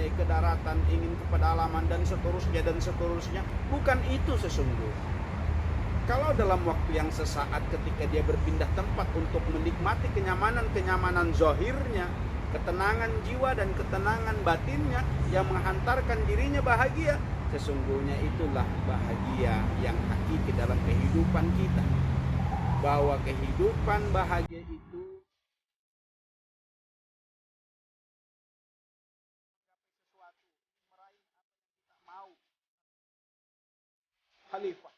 pantai, ke daratan, ingin ke pedalaman, dan seterusnya dan seterusnya. Bukan itu sesungguhnya. Kalau dalam waktu yang sesaat ketika dia berpindah tempat untuk menikmati kenyamanan zahirnya, ketenangan jiwa dan ketenangan batinnya yang menghantarkan dirinya bahagia, sesungguhnya itulah bahagia yang hakiki dalam kehidupan kita. Bahwa kehidupan bahagia itu sesuatu meraih apa yang kita mau. Khalifah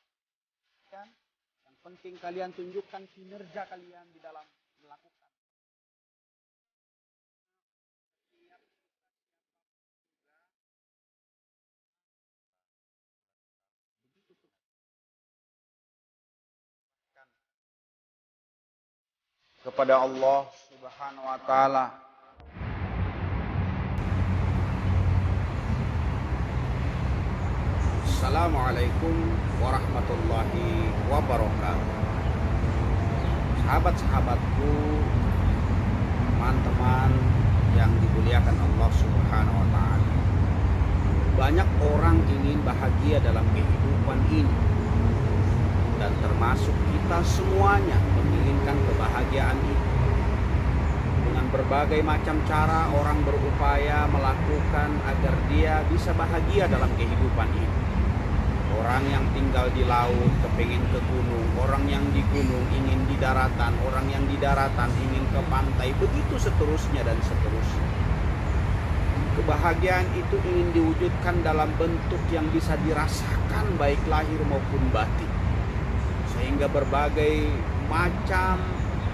kan? Yang penting kalian tunjukkan kinerja kalian di dalam melakukan. Kepada Allah Subhanahu wa taala. Assalamualaikum warahmatullahi wabarakatuh. Sahabat-sahabatku, teman-teman yang dimuliakan Allah Subhanahu wa taala. Banyak orang ingin bahagia dalam kehidupan ini. Dan termasuk kita semuanya menginginkan kebahagiaan itu. Dengan berbagai macam cara orang berupaya melakukan agar dia bisa bahagia dalam kehidupan ini. Orang yang tinggal di laut kepingin ke gunung, orang yang di gunung ingin di daratan, orang yang di daratan ingin ke pantai, begitu seterusnya dan seterusnya. Kebahagiaan itu ingin diwujudkan dalam bentuk yang bisa dirasakan baik lahir maupun batin. Sehingga berbagai macam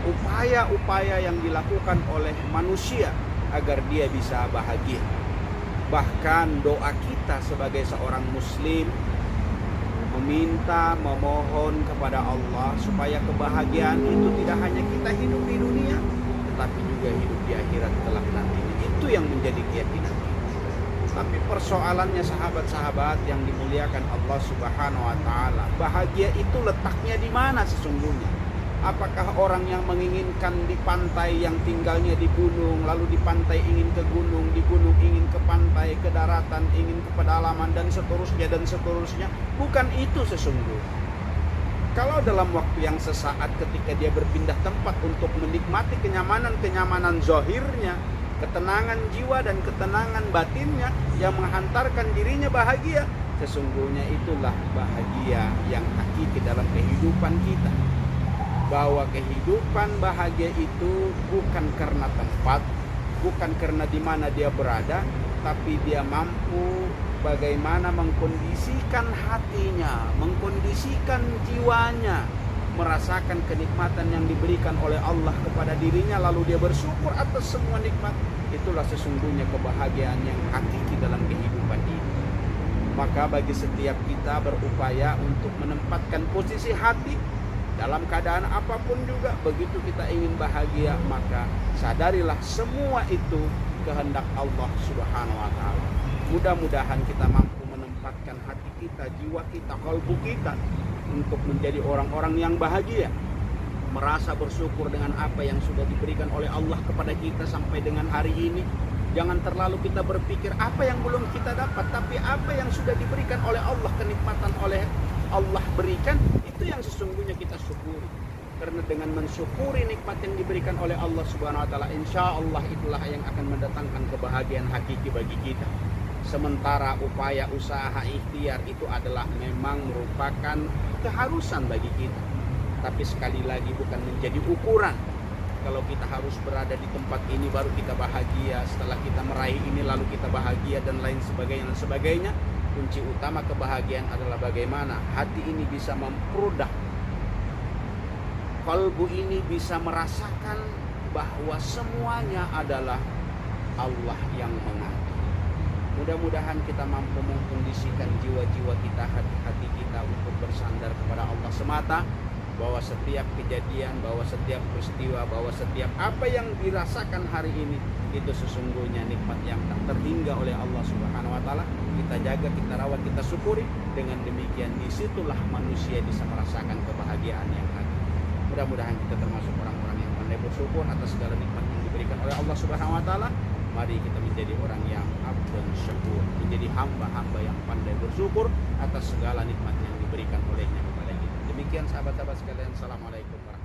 upaya-upaya yang dilakukan oleh manusia agar dia bisa bahagia. Bahkan doa kita sebagai seorang muslim meminta, memohon kepada Allah supaya kebahagiaan itu tidak hanya kita hidup di dunia, tetapi juga hidup di akhirat kelak nanti. Itu yang menjadi keyakinan. Tapi persoalannya sahabat-sahabat yang dimuliakan Allah Subhanahu wa taala, bahagia itu letaknya di mana sesungguhnya? Apakah orang yang menginginkan di pantai yang tinggalnya di gunung, lalu di pantai ingin ke gunung, di gunung ingin ke pantai, ke daratan ingin ke pedalaman, dan seterusnya dan seterusnya? Bukan itu sesungguhnya. Kalau dalam waktu yang sesaat ketika dia berpindah tempat untuk menikmati kenyamanan zahirnya, ketenangan jiwa dan ketenangan batinnya yang menghantarkan dirinya bahagia, sesungguhnya itulah bahagia yang hakiki dalam kehidupan kita. Bahwa kehidupan bahagia itu bukan karena tempat, bukan karena di mana dia berada, tapi dia mampu bagaimana mengkondisikan hatinya, mengkondisikan jiwanya, merasakan kenikmatan yang diberikan oleh Allah kepada dirinya, lalu dia bersyukur atas semua nikmat. Itulah sesungguhnya kebahagiaan yang hakiki dalam kehidupan ini. Maka bagi setiap kita berupaya untuk menempatkan posisi hati dalam keadaan apapun juga. Begitu kita ingin bahagia, maka sadarilah semua itu kehendak Allah Subhanahu wa taala. Mudah-mudahan kita mampu menempatkan hati kita, jiwa kita, kalbu kita untuk menjadi orang-orang yang bahagia, merasa bersyukur dengan apa yang sudah diberikan oleh Allah kepada kita sampai dengan hari ini. Jangan terlalu kita berpikir apa yang belum kita dapat, tapi apa yang sudah diberikan oleh Allah, kenikmatan oleh Allah berikan, itu yang sesungguhnya kita syukuri. Karena dengan mensyukuri nikmat yang diberikan oleh Allah Subhanahu wa taala, insya Allah itulah yang akan mendatangkan kebahagiaan hakiki bagi kita. Sementara upaya usaha ikhtiar itu adalah memang merupakan keharusan bagi kita. Tapi sekali lagi bukan menjadi ukuran. Kalau kita harus berada di tempat ini baru kita bahagia, setelah kita meraih ini lalu kita bahagia, dan lain sebagainya dan sebagainya. Kunci utama kebahagiaan adalah bagaimana hati ini bisa memproduk, kalbu ini bisa merasakan bahwa semuanya adalah Allah yang mengatur. Mudah-mudahan kita mampu mengkondisikan jiwa-jiwa kita, hati-hati kita untuk bersandar kepada Allah semata, bahwa setiap kejadian, bahwa setiap peristiwa, bahwa setiap apa yang dirasakan hari ini itu sesungguhnya nikmat yang tak terhingga oleh Allah Subhanahu wa taala. Kita jaga, kita rawat, kita syukuri. Dengan demikian disitulah manusia bisa merasakan kebahagiaan yang hakiki. Mudah-mudahan kita termasuk orang-orang yang pandai bersyukur atas segala nikmat yang diberikan oleh Allah Subhanahu wa taala. Mari kita menjadi orang yang abdan syakur, menjadi hamba-hamba yang pandai bersyukur atas segala nikmat yang diberikan olehnya kepada kita. Demikian sahabat-sahabat sekalian, assalamualaikum warahmatullahi wabarakatuh.